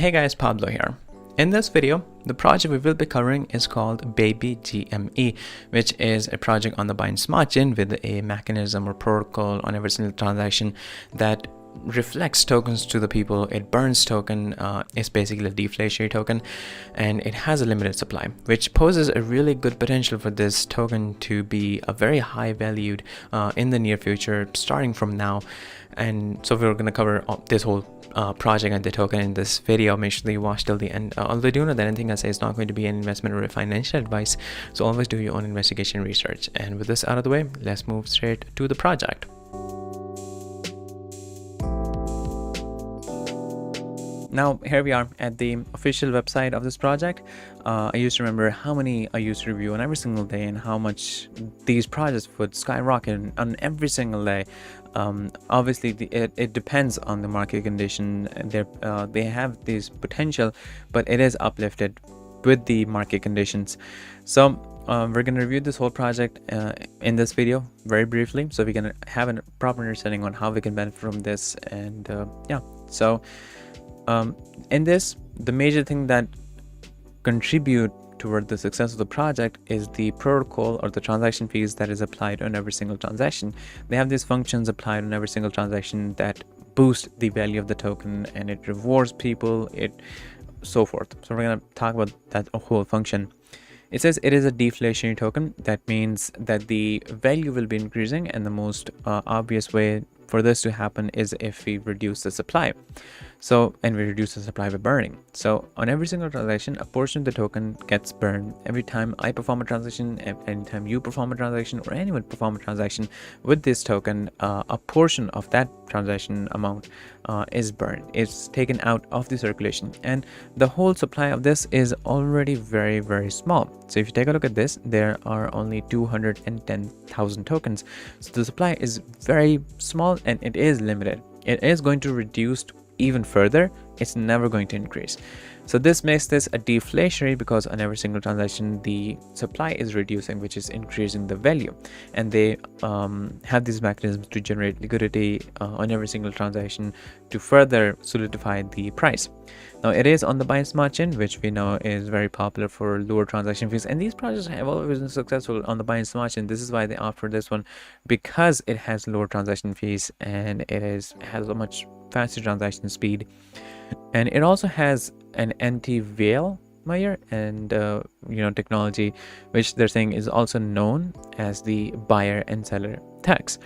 Hey guys, Pablo here. In this video, the project we will be covering is called Baby GME, which is a project on the Binance Smart Chain with a mechanism or protocol on every single transaction that reflects tokens to the people. It burns token. It's basically a deflationary token, and it has a limited supply, which poses a really good potential for this token to be a very high valued in the near future, starting from now. And so we're going to cover this whole project and the token in this video. Make sure that you watch till the end. Although do know that anything I say is not going to be an investment or a financial advice, so always do your own investigation research. And with this out of the way, let's move straight to the project. Now here we are at the official website of this project. I used to remember how many I used to review on every single day and how much these projects would skyrocket on every single day. Obviously it depends on the market condition. They have this potential, but it is uplifted with the market conditions. So we're going to review this whole project in this video very briefly, so we can have a proper understanding on how we can benefit from this. And yeah, so in this, the major thing that contribute toward the success of the project is the protocol or the transaction fees that is applied on every single transaction. They have these functions applied on every single transaction that boost the value of the token, and it rewards people, it so forth. So we're going to talk about that whole function. It says it is a deflationary token. That means that the value will be increasing, and the most obvious way for this to happen is if we reduce the supply. And we reduce the supply by burning. So on every single transaction, a portion of the token gets burned. Every time I perform a transaction, anytime you perform a transaction, or anyone perform a transaction with this token, a portion of that transaction amount is burned. It's taken out of the circulation, and the whole supply of this is already very, very small. So if you take a look at this, there are only 210,000 tokens. So the supply is very small and it is limited. It is going to reduce even further. It's never going to increase. So this makes this a deflationary because on every single transaction the supply is reducing, which is increasing the value. And they have these mechanisms to generate liquidity on every single transaction to further solidify the price. Now it is on the Binance Smart Chain, which we know is very popular for lower transaction fees, and these projects have always been successful on the Binance Smart Chain. This is why they offer this one, because it has lower transaction fees and it has a much faster transaction speed, and it also has an anti-veil layer and technology, which they're saying is also known as the buyer and seller tax.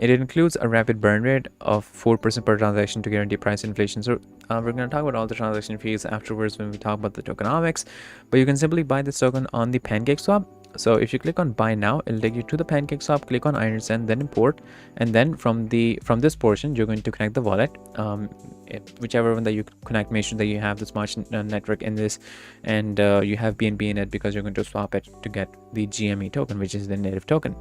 It includes a rapid burn rate of 4% per transaction to guarantee price inflation. So we're going to talk about all the transaction fees afterwards when we talk about the tokenomics, but you can simply buy this token on the PancakeSwap. So if you click on buy now, it'll take you to the PancakeSwap. Click on understand, then import, and then from this portion you're going to connect the wallet. Whichever one that you connect, make sure that you have the smart network in this, and you have BNB in it, because you're going to swap it to get the GME token, which is the native token.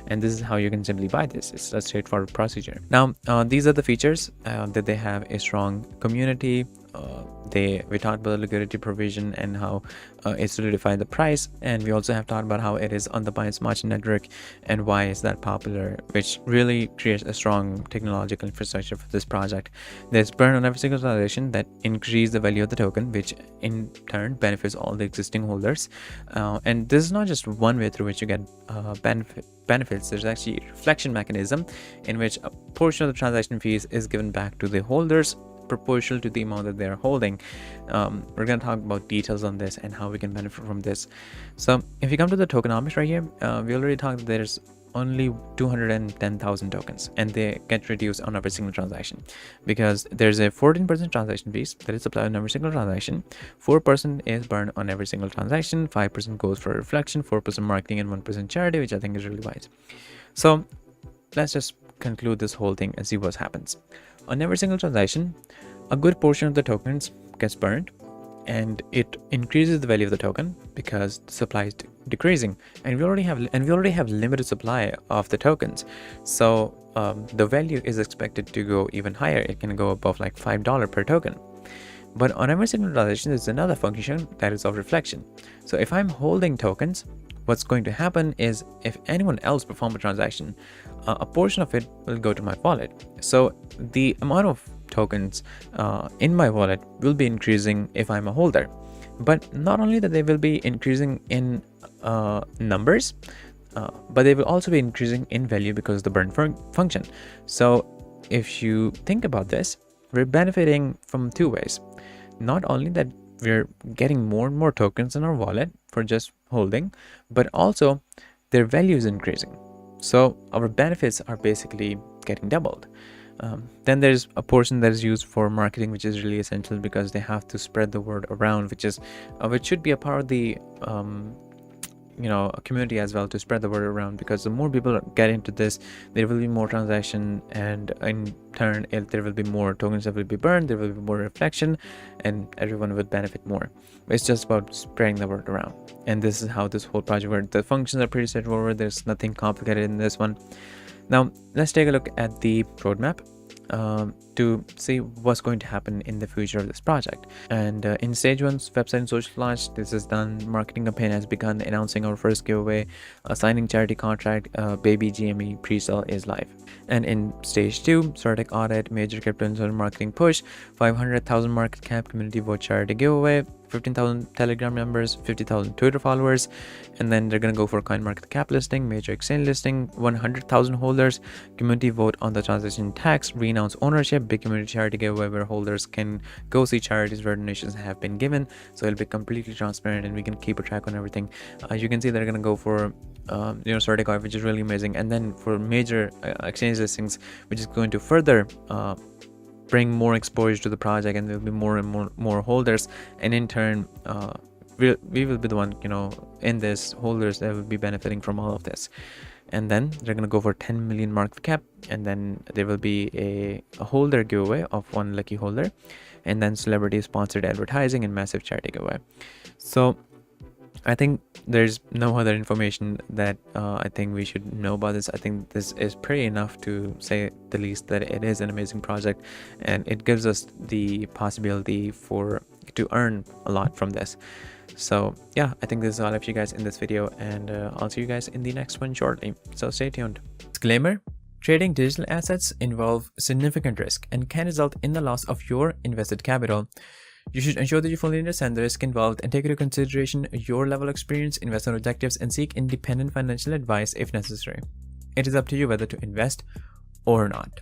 And this is how you can simply buy this. It's a straightforward procedure. Now these are the features that they have: a strong community. We talked about the liquidity provision and how it solidified the price, and we also have talked about how it is on the Binance Smart Chain network and why is that popular, which really creates a strong technological infrastructure for this project. There's burn on every single transaction that increase the value of the token, which in turn benefits all the existing holders. And this is not just one way through which you get benefits. There's actually a reflection mechanism in which a portion of the transaction fees is given back to the holders, proportional to the amount that they're holding. We're going to talk about details on this and how we can benefit from this. So if you come to the tokenomics right here, we already talked that there's only 210,000 tokens, and they get reduced on every single transaction because there's a 14% transaction fees that is applied on every single transaction. 4% is burned on every single transaction. 5% goes for reflection, 4% marketing, and 1% charity, which I think is really wise. So let's just conclude this whole thing and see what happens. On every single transaction, a good portion of the tokens gets burned, and it increases the value of the token because the supply is decreasing, and we already have limited supply of the tokens. So the value is expected to go even higher. It can go above like $5 per token. But on every single transaction, there's another function that is of reflection. So if I'm holding tokens, what's going to happen is if anyone else perform a transaction, a portion of it will go to my wallet. So the amount of tokens in my wallet will be increasing if I'm a holder. But not only that, they will be increasing in numbers, but they will also be increasing in value because of the burn function. So if you think about this, we're benefiting from two ways. Not only that we're getting more and more tokens in our wallet for just holding, but also their value is increasing. So our benefits are basically getting doubled. Then there's a portion that is used for marketing, which is really essential because they have to spread the word around, which should be a part of the a community as well, to spread the word around, because the more people get into this, there will be more transaction, and in turn there will be more tokens that will be burned, there will be more reflection, and everyone would benefit more. It's just about spreading the word around, and this is how this whole project works. The functions are pretty straightforward, there's nothing complicated in this one. Now let's take a look at the roadmap to see what's going to happen in the future of this project. And in stage 1, website and social launch, this is done. Marketing campaign has begun, announcing our first giveaway, signing charity contract, baby GME pre-sale is live. And in stage 2, strategic audit, major crypto and marketing push, 500,000 market cap, community vote charity giveaway, 15,000 Telegram members, 50,000 Twitter followers, and then they're gonna go for coin market cap listing, major exchange listing, 100,000 holders, community vote on the transaction tax, renounce ownership, big community charity giveaway where holders can go see charities where donations have been given. So it'll be completely transparent and we can keep a track on everything. You can see they're gonna go for strategic audit, which is really amazing, and then for major exchange listings, which is going to further bring more exposure to the project, and there will be more and more holders, and in turn we will be the one in this holders that will be benefiting from all of this. And then they're going to go for 10 million market cap, and then there will be a holder giveaway of one lucky holder, and then celebrity sponsored advertising and massive charity giveaway. So I think there's no other information that I think we should know about this. I think this is pretty enough to say the least that it is an amazing project, and it gives us the possibility to earn a lot from this. So yeah, I think this is all of you guys in this video, and I'll see you guys in the next one shortly. So stay tuned. Disclaimer: trading digital assets involve significant risk and can result in the loss of your invested capital. You should ensure that you fully understand the risk involved and take into consideration your level of experience, investment objectives, and seek independent financial advice if necessary. It is up to you whether to invest or not.